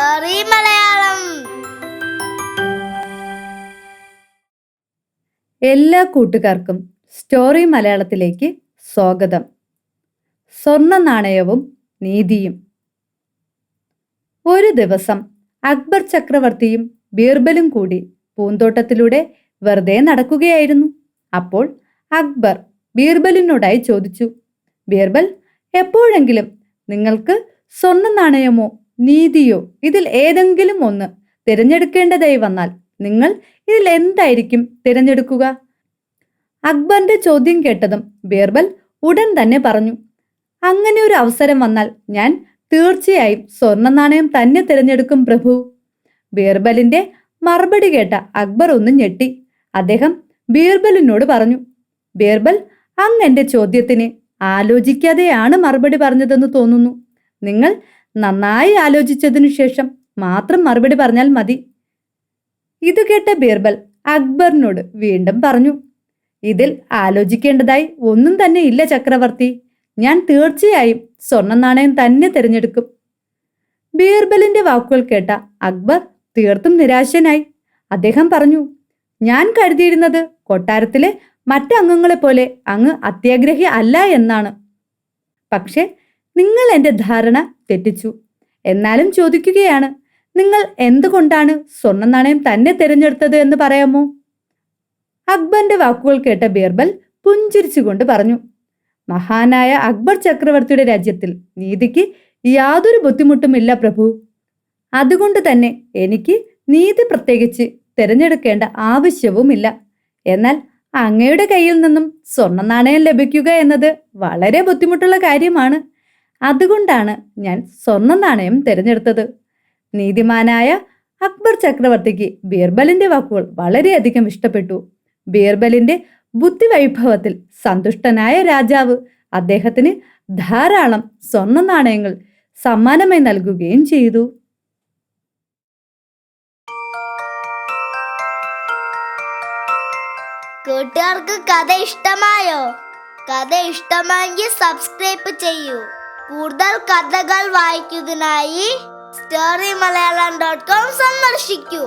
Story Malayalam. എല്ലാ കൂട്ടുകാർക്കും story മലയാളത്തിലേക്ക് സ്വാഗതം. സ്വർണ്ണ നാണയവും നീതിയും. ഒരു ദിവസം അക്ബർ ചക്രവർത്തിയും ബീർബലും കൂടി പൂന്തോട്ടത്തിലൂടെ വെറുതെ നടക്കുകയായിരുന്നു. അപ്പോൾ അക്ബർ ബീർബലിനോടായി ചോദിച്ചു, ബീർബൽ, എപ്പോഴെങ്കിലും നിങ്ങൾക്ക് സ്വർണ്ണ നാണയമോ നീതിയോ ഇതിൽ ഏതെങ്കിലും ഒന്ന് തിരഞ്ഞെടുക്കേണ്ടതായി വന്നാൽ നിങ്ങൾ ഇതിൽ എന്തായിരിക്കും തിരഞ്ഞെടുക്കുക? അക്ബറിന്റെ ചോദ്യം കേട്ടതും ബീർബൽ ഉടൻ തന്നെ പറഞ്ഞു, അങ്ങനെ ഒരു അവസരം വന്നാൽ ഞാൻ തീർച്ചയായും സ്വർണ്ണ നാണയം തന്നെ തിരഞ്ഞെടുക്കും പ്രഭു. ബീർബലിന്റെ മറുപടി കേട്ട അക്ബർ ഒന്ന് ഞെട്ടി. അദ്ദേഹം ബീർബലിനോട് പറഞ്ഞു, ബീർബൽ, അങ്ങ് എന്റെ ചോദ്യത്തിന് ആലോചിക്കാതെയാണ് മറുപടി പറഞ്ഞതെന്ന് തോന്നുന്നു. നിങ്ങൾ നന്നായി ആലോചിച്ചതിനു ശേഷം മാത്രം മറുപടി പറഞ്ഞാൽ മതി. ഇത് കേട്ട ബീർബൽ അക്ബറിനോട് വീണ്ടും പറഞ്ഞു, ഇതിൽ ആലോചിക്കേണ്ടതായി ഒന്നും തന്നെ ഇല്ല ചക്രവർത്തി. ഞാൻ തീർച്ചയായും സ്വർണ്ണ നാണയം തന്നെ തിരഞ്ഞെടുക്കും. ബീർബലിന്റെ വാക്കുകൾ കേട്ട അക്ബർ തീർത്തും നിരാശനായി. അദ്ദേഹം പറഞ്ഞു, ഞാൻ കരുതിയിരുന്നത് കൊട്ടാരത്തിലെ മറ്റംഗങ്ങളെ പോലെ അങ്ങ് അത്യാഗ്രഹി അല്ല എന്നാണ്. പക്ഷെ നിങ്ങൾ എന്റെ ധാരണ തെറ്റിച്ചു. എന്നാലും ചോദിക്കുകയാണ്, നിങ്ങൾ എന്തുകൊണ്ടാണ് സ്വർണ്ണ നാണയം തന്നെ തിരഞ്ഞെടുത്തത് എന്ന് പറയാമോ? അക്ബറിന്റെ വാക്കുകൾ കേട്ട ബീർബൽ പുഞ്ചിരിച്ചുകൊണ്ട് പറഞ്ഞു, മഹാനായ അക്ബർ ചക്രവർത്തിയുടെ രാജ്യത്തിൽ നീതിക്ക് യാതൊരു ബുദ്ധിമുട്ടുമില്ല പ്രഭു. അതുകൊണ്ട് തന്നെ എനിക്ക് നീതി പ്രത്യേകിച്ച് തിരഞ്ഞെടുക്കേണ്ട ആവശ്യവുമില്ല. എന്നാൽ അങ്ങയുടെ കയ്യിൽ നിന്നും സ്വർണ്ണ നാണയം ലഭിക്കുക എന്നത് വളരെ ബുദ്ധിമുട്ടുള്ള കാര്യമാണ്. അതുകൊണ്ടാണ് ഞാൻ സ്വർണ്ണ നാണയം തിരഞ്ഞെടുത്തത്. നീതിമാനായ അക്ബർ ചക്രവർത്തിക്ക് ബീർബലിന്റെ വാക്കുകൾ വളരെയധികം ഇഷ്ടപ്പെട്ടു. ബീർബലിന്റെ ബുദ്ധിവൈഭവത്തിൽ സന്തുഷ്ടനായ രാജാവ് അദ്ദേഹത്തിന് ധാരാളം സ്വർണ്ണ നാണയങ്ങൾ സമ്മാനമായി നൽകുകയും ചെയ്തു. കൂട്ടുകാർക്ക് കഥ ഇഷ്ടമായോ? കഥ ഇഷ്ടമായെങ്കിൽ സബ്സ്ക്രൈബ് ചെയ്യൂ. കൂടുതൽ കഥകൾ വായിക്കുന്നതിനായി storyMalayalam.com സന്ദർശിക്കൂ.